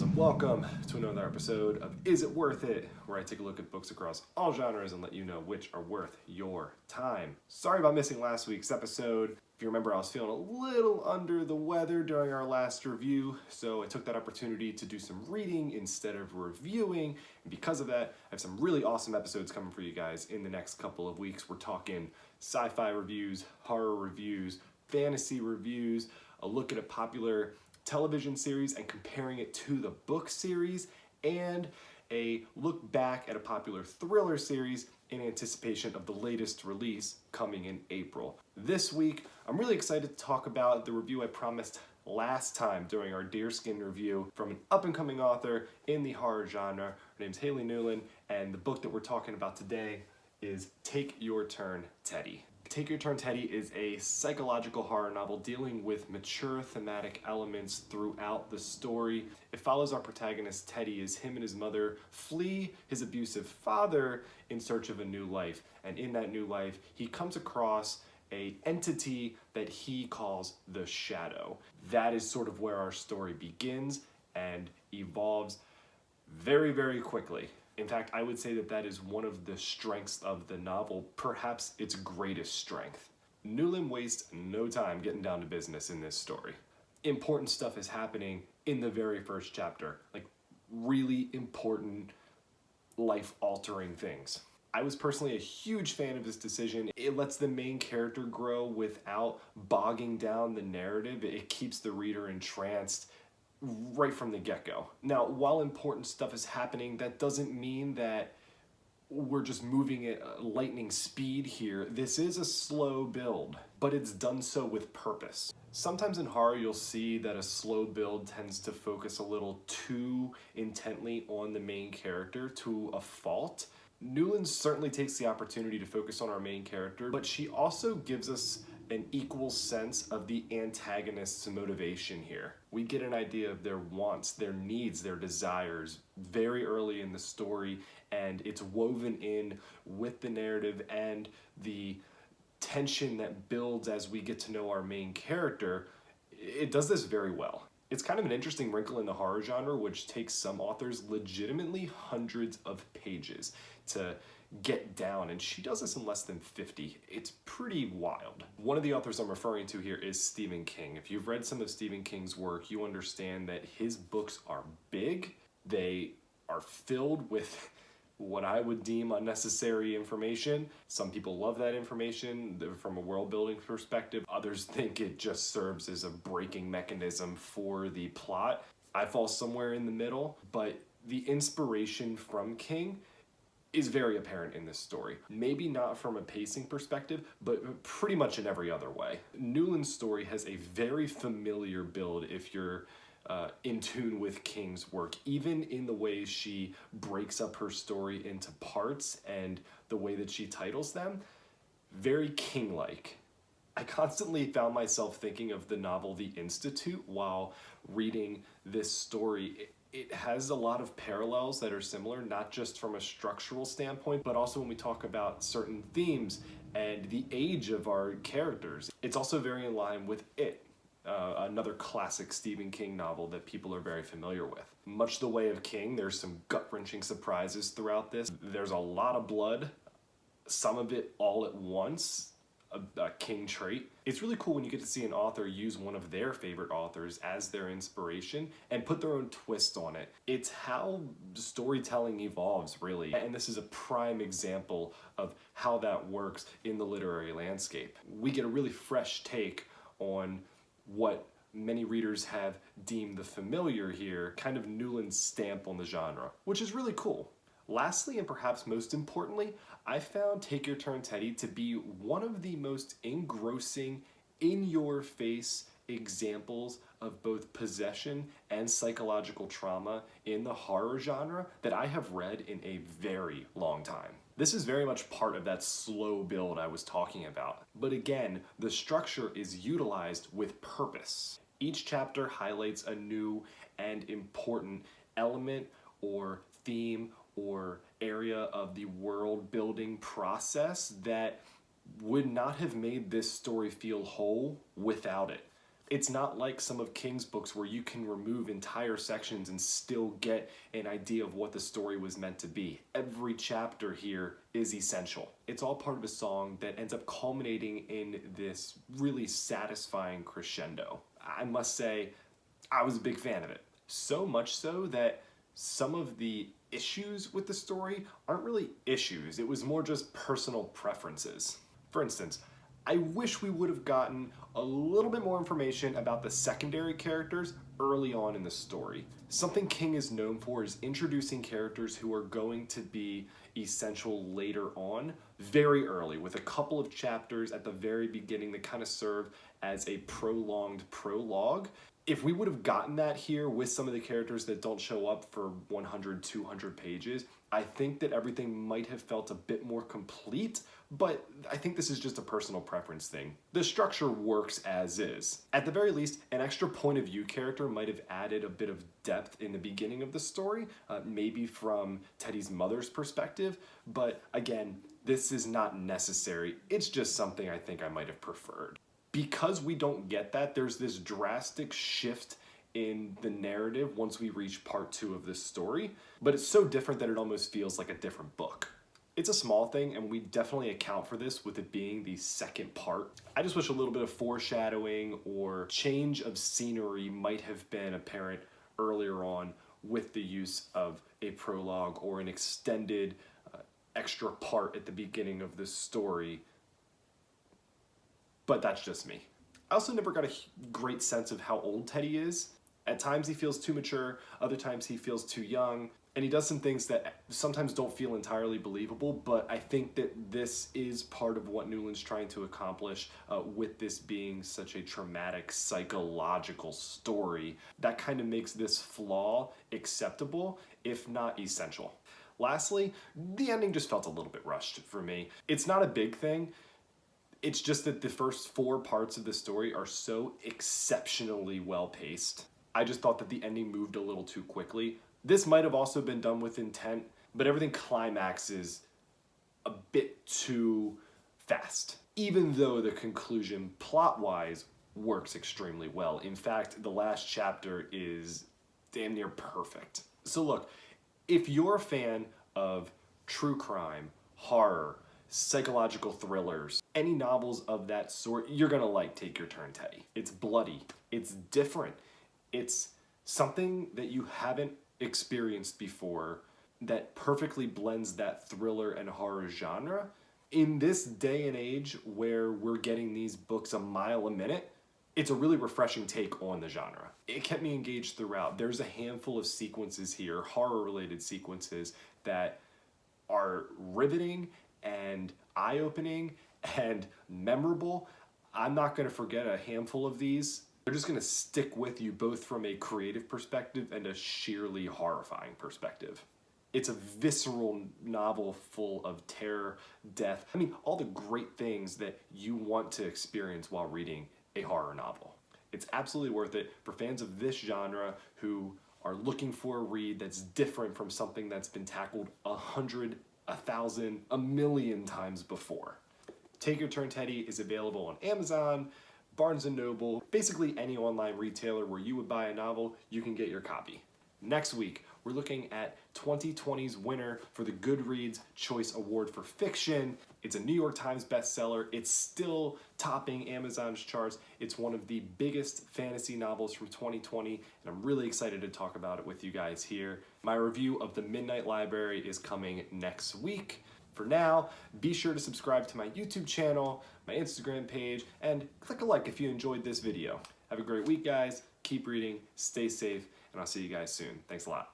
worlds, and welcome to another episode of Is It Worth It, where I take a look at books across all genres and let you know which are worth your time. Sorry about missing last week's episode. If you remember, I was feeling a little under the weather during our last review, so I took that opportunity to do some reading instead of reviewing, and because of that, I have some really awesome episodes coming for you guys in the next couple of weeks. We're talking sci-fi reviews, horror reviews, fantasy reviews, a look at a popular television series and comparing it to the book series, and a look back at a popular thriller series in anticipation of the latest release coming in April. This week, I'm really excited to talk about the review I promised last time during our Deerskin review from an up-and-coming author in the horror genre. Her name's Haley Newlin, and the book that we're talking about today is Take Your Turn, Teddy. Take Your Turn, Teddy is a psychological horror novel dealing with mature thematic elements throughout the story. It follows our protagonist Teddy as him and his mother flee his abusive father in search of a new life. And in that new life, he comes across an entity that he calls the Shadow. That is sort of where our story begins and evolves very, very quickly. In fact, I would say that that is one of the strengths of the novel, perhaps its greatest strength. Newlin wastes no time getting down to business in this story. Important stuff is happening in the very first chapter, like really important, life-altering things. I was personally a huge fan of this decision. It lets the main character grow without bogging down the narrative. It keeps the reader entranced right from the get-go. Now, while important stuff is happening, that doesn't mean that we're just moving at lightning speed here. This is a slow build, but it's done so with purpose. Sometimes in horror, you'll see that a slow build tends to focus a little too intently on the main character to a fault. Newlin certainly takes the opportunity to focus on our main character, but she also gives us an equal sense of the antagonist's motivation here. We get an idea of their wants, their needs, their desires very early in the story, and it's woven in with the narrative and the tension that builds as we get to know our main character. It does this very well. It's kind of an interesting wrinkle in the horror genre, which takes some authors legitimately hundreds of pages to get down, and she does this in less than 50. It's pretty wild. One of the authors I'm referring to here is Stephen King. If you've read some of Stephen King's work, you understand that his books are big. They are filled with what I would deem unnecessary information. Some people love that information from a world building perspective. Others think it just serves as a braking mechanism for the plot. I fall somewhere in the middle, but the inspiration from King is very apparent in this story. Maybe not from a pacing perspective, but pretty much in every other way. Newlin's story has a very familiar build if you're in tune with King's work, even in the ways she breaks up her story into parts and the way that she titles them. Very King-like. I constantly found myself thinking of the novel The Institute while reading this story. It has a lot of parallels that are similar, not just from a structural standpoint, but also when we talk about certain themes and the age of our characters. It's also very in line with It, another classic Stephen King novel that people are very familiar with. Much the way of King, there's some gut-wrenching surprises throughout this. There's a lot of blood, some of it all at once, a King trait. It's really cool when you get to see an author use one of their favorite authors as their inspiration and put their own twist on it. It's how storytelling evolves, really. And this is a prime example of how that works in the literary landscape. We get a really fresh take on what many readers have deemed the familiar here, kind of Newlin's stamp on the genre, which is really cool. Lastly, and perhaps most importantly, I found Take Your Turn, Teddy to be one of the most engrossing, in-your-face examples of both possession and psychological trauma in the horror genre that I have read in a very long time. This is very much part of that slow build I was talking about. But again, the structure is utilized with purpose. Each chapter highlights a new and important element or theme or area of the world building process that would not have made this story feel whole without it. It's not like some of King's books where you can remove entire sections and still get an idea of what the story was meant to be. Every chapter here is essential. It's all part of a song that ends up culminating in this really satisfying crescendo. I must say, I was a big fan of it. So much so that some of the issues with the story aren't really issues. It was more just personal preferences. For instance, I wish we would have gotten a little bit more information about the secondary characters early on in the story. Something King is known for is introducing characters who are going to be essential later on, very early, with a couple of chapters at the very beginning that kind of serve as a prolonged prologue. If we would have gotten that here with some of the characters that don't show up for 100, 200 pages, I think that everything might have felt a bit more complete, but I think this is just a personal preference thing. The structure works as is. At the very least, an extra point of view character might have added a bit of depth in the beginning of the story, maybe from Teddy's mother's perspective, but again, this is not necessary. It's just something I think I might have preferred. Because we don't get that, there's this drastic shift in the narrative once we reach part 2 of this story, but it's so different that it almost feels like a different book. It's a small thing, and we definitely account for this with it being the second part. I just wish a little bit of foreshadowing or change of scenery might have been apparent earlier on with the use of a prologue or an extended extra part at the beginning of this story. But that's just me. I also never got a great sense of how old Teddy is. At times he feels too mature, other times he feels too young, and he does some things that sometimes don't feel entirely believable, but I think that this is part of what Newlin's trying to accomplish with this being such a traumatic psychological story. That kind of makes this flaw acceptable, if not essential. Lastly, the ending just felt a little bit rushed for me. It's not a big thing. It's just that the first 4 parts of the story are so exceptionally well paced. I just thought that the ending moved a little too quickly. This might have also been done with intent, but everything climaxes a bit too fast. Even though the conclusion, plot-wise, works extremely well. In fact, the last chapter is damn near perfect. So look, if you're a fan of true crime, horror, psychological thrillers, any novels of that sort, you're gonna like Take Your Turn, Teddy. It's bloody, it's different, it's something that you haven't experienced before that perfectly blends that thriller and horror genre. In this day and age where we're getting these books a mile a minute, it's a really refreshing take on the genre. It kept me engaged throughout. There's a handful of sequences here, horror-related sequences, that are riveting and eye-opening and memorable. I'm not going to forget a handful of these. They're just going to stick with you both from a creative perspective and a sheerly horrifying perspective. It's a visceral novel full of terror, death, I mean, all the great things that you want to experience while reading a horror novel. It's absolutely worth it for fans of this genre who are looking for a read that's different from something that's been tackled 100, 1,000, a million times before. Take Your Turn, Teddy is available on Amazon, Barnes & Noble, basically any online retailer where you would buy a novel, you can get your copy. Next week, we're looking at 2020's winner for the Goodreads Choice Award for Fiction. It's a New York Times bestseller. It's still topping Amazon's charts. It's one of the biggest fantasy novels from 2020, and I'm really excited to talk about it with you guys here. My review of The Midnight Library is coming next week. For now, be sure to subscribe to my YouTube channel, my Instagram page, and click a like if you enjoyed this video. Have a great week, guys. Keep reading, stay safe, and I'll see you guys soon. Thanks a lot.